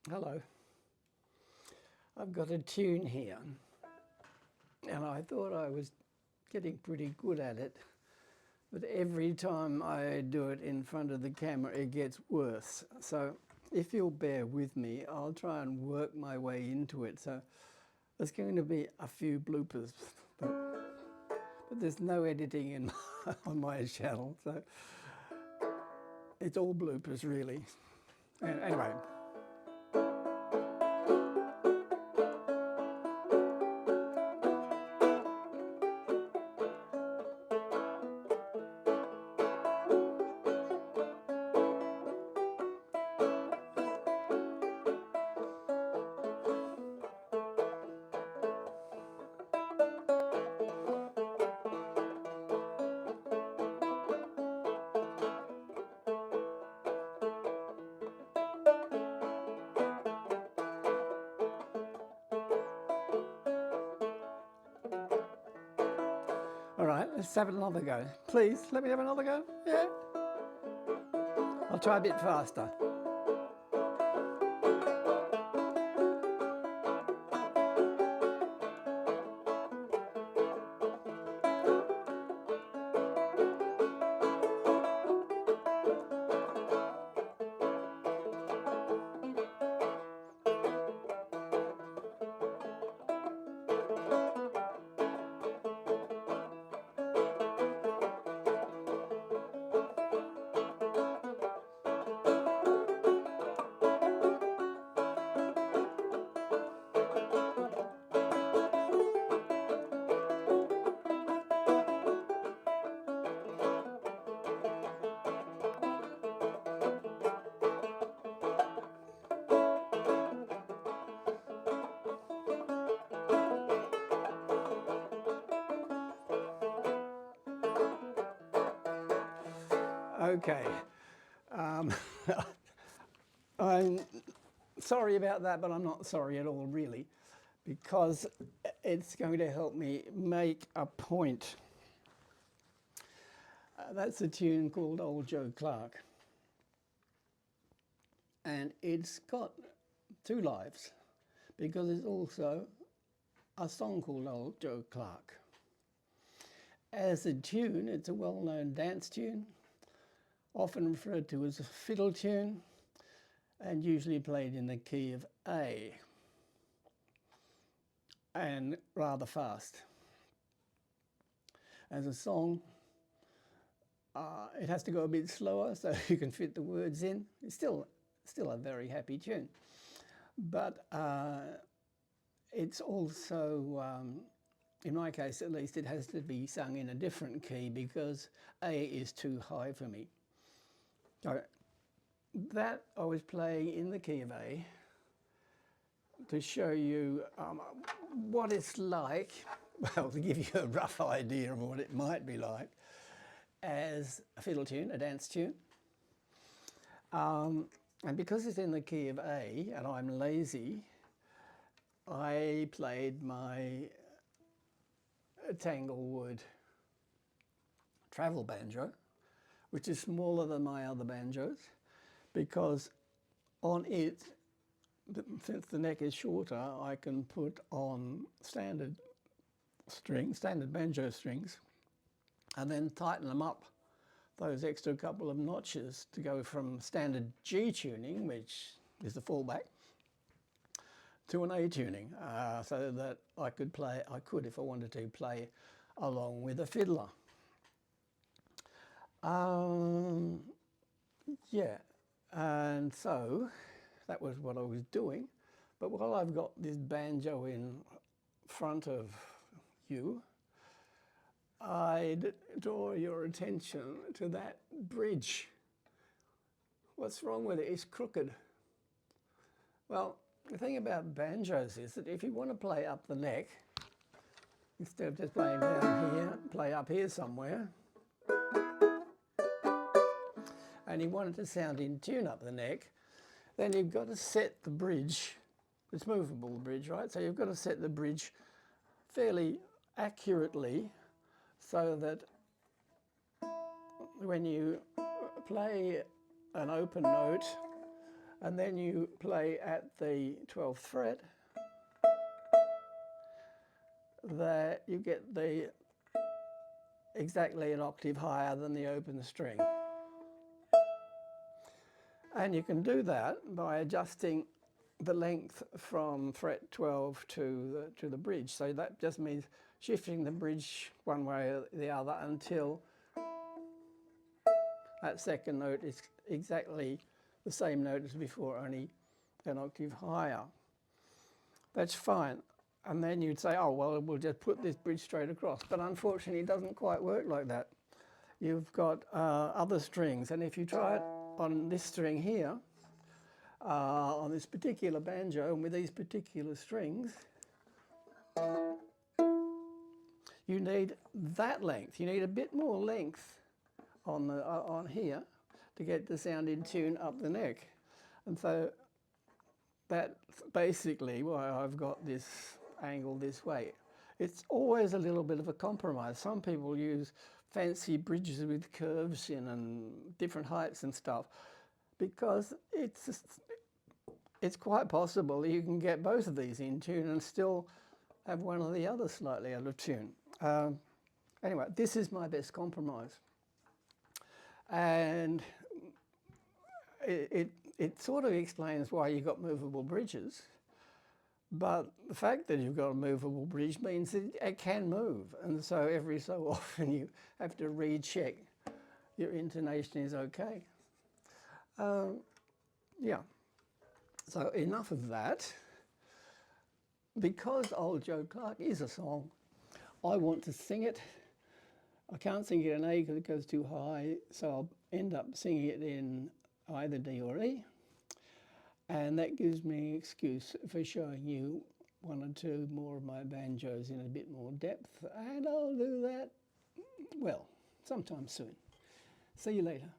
Hello. I've got a tune here, and I thought I was getting pretty good at it, but every time I do it in front of the camera, it gets worse. So if you'll bear with me, I'll try and work my way into it. So there's going to be a few bloopers, but there's no editing in on my channel, so it's all bloopers really. Anyway. All right, let's have another go. Please, let me have another go. Yeah. I'll try a bit faster. Okay. I'm sorry about that, but I'm not sorry at all, really, because it's going to help me make a point. That's a tune called Old Joe Clark. And it's got two lives, because it's also a song called Old Joe Clark. As a tune, it's a well-known dance tune, often referred to as a fiddle tune, and usually played in the key of A, and rather fast. As a song, it has to go a bit slower so you can fit the words in. It's still a very happy tune, but it's also, in my case at least, it has to be sung in a different key because A is too high for me. So that I was playing in the key of A to show you what it's like, well, to give you a rough idea of what it might be like as a fiddle tune, a dance tune. And because it's in the key of A and I'm lazy, I played my Tanglewood travel banjo, which is smaller than my other banjos, because on it, since the neck is shorter, I can put on standard banjo strings, and then tighten them up, those extra couple of notches, to go from standard G tuning, which is the fallback, to an A tuning, so that I could, if I wanted to, play along with a fiddler. Yeah, and so that was what I was doing. But while I've got this banjo in front of you, I'd draw your attention to that bridge. What's wrong with it? It's crooked. Well, the thing about banjos is that if you want to play up the neck, instead of just playing down here, play up here somewhere, and you want it to sound in tune up the neck, then you've got to set the bridge. It's movable, the bridge, right? So you've got to set the bridge fairly accurately so that when you play an open note and then you play at the 12th fret, that you get the exactly an octave higher than the open string. And you can do that by adjusting the length from fret 12 to the bridge. So that just means shifting the bridge one way or the other until that second note is exactly the same note as before, only an octave higher. That's fine. And then you'd say, oh, well, we'll just put this bridge straight across. But unfortunately, it doesn't quite work like that. You've got other strings. And if you try it on this string here, on this particular banjo, and with these particular strings, you need that length. You need a bit more length on here to get the sound in tune up the neck. And so that's basically why I've got this angle this way. It's always a little bit of a compromise. Some people use fancy bridges with curves in and different heights and stuff, because it's quite possible you can get both of these in tune and still have one or the other slightly out of tune. Anyway, this is my best compromise. And it sort of explains why you've got movable bridges. But the fact that you've got a movable bridge means that it can move. And so every so often you have to recheck your intonation is okay. Yeah. So enough of that. Because Old Joe Clark is a song, I want to sing it. I can't sing it in A because it goes too high, so I'll end up singing it in either D or E. And that gives me an excuse for showing you one or two more of my banjos in a bit more depth. And I'll do that, well, sometime soon. See you later.